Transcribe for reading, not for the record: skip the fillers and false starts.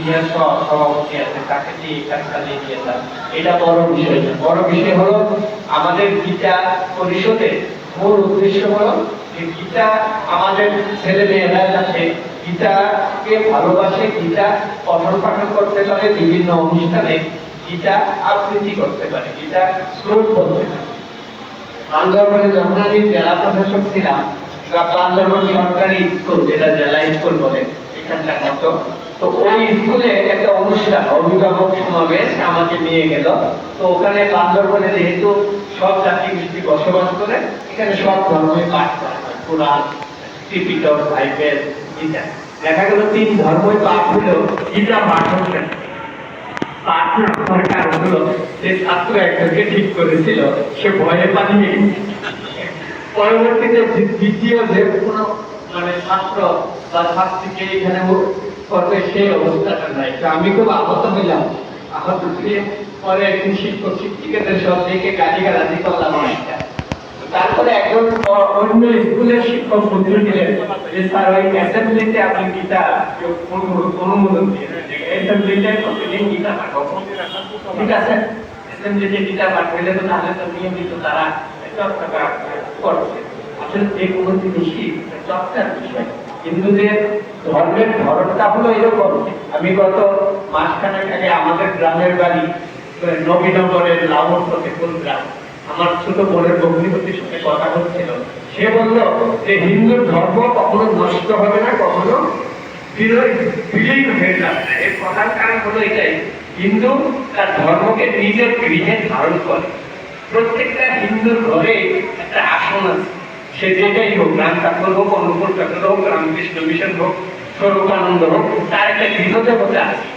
Senior সভাপতি আছে তাকে দিয়ে কাজ চালিয়ে দিয়েছেন। এটা বড় বিষয় না, বড় বিষয় হলো আমাদের গীতা পরিষদের মূল উদ্দেশ্য হলো যে গীতা আমাদের ছেলে মেয়েরা যাতে গীতাকে ভালোবাসে, গীতা পঠন পাঠন করতে পারে, বিভিন্ন অনুষ্ঠানে গীতা আবৃত্তি করতে পারে, গীতা শ্লোক বলতে পারে। বান্দরবানে যখন আমি জেলা প্রশাসক ছিলাম, বান্দরবান সরকারি স্কুল, যেটা জেলা স্কুল বলে এখানকার মতো, তো ওই স্কুলে একটা অনুষ্ঠান অভিভাবক সমাবেশ আমাকে নিয়ে গেল। তো ওখানে বান্দরবানে যেহেতু সব জাতি গোষ্ঠী বসবাস করে, এখানে সব ধর্মই পাঠ করা হয়, কোরআন, ত্রিপিটক, বাইবেল, গীতা। দেখা গেল 3 ধর্মই পাঠ হলেও গীতা পাঠ হচ্ছে না। পাঠ না হওয়ার কারণ হলো যে ছাত্র একজনকে ঠিক করেছিল, সে ভয়ে পালিয়ে গেছে। পরবর্তীতে দ্বিতীয় যে কোনো ছাত্র বা ছাত্রীকে এখানে করবে সেই অবস্থাটা নাই। তো আমি খুব আহত হইলাম, আহত হয়ে পরে একদিন শিক্ষক শিক্ষিকাদের সব দিকে গালিগালাজি করলাম অনেকটা। তারপরে একজন অন্য স্কুলের শিক্ষক বুদ্ধি দিলেন যে স্যার ওই অ্যাসেম্বলিতে আপনি গীতা অনুমোদন দিয়ে অ্যাসেম্বলিতে প্রতিদিন গীতা পাঠ, ঠিক আছে? অ্যাসেম্বলিতে গীতা পাঠ হইলে তো তাহলে তো নিয়মিত তারা চর্চা করছে। আসলে যে কোনো জিনিসই চর্চার বিষয়। হিন্দুদের ধর্মের ধরনটা হলো এরকম। আমি গত মাসখানেক আগে আমাদের গ্রামের বাড়ি নবীনগরের লাবণ ফতেপুর গ্রাম, আমার ছোট বোনের ভগ্নিপতির সাথে কথা হচ্ছিল। সে বলল যে হিন্দুর ধর্ম কখনো নষ্ট হবে না, কখনো বিলীন হয়ে যাবে না। এর প্রধান কারণ হলো এটাই, হিন্দু তার ধর্মকে নিজের গৃহে ধারণ করে। প্রত্যেকটা হিন্দুর ঘরে একটা আসন আছে, সে যেটাই হোক, রাম ঠাকুর হোক, অনুকূল ঠাকুর হোক, রামকৃষ্ণ মিশন হোক, স্বরূপানন্দ হোক, তার একটা গৃহদেবতা আছে।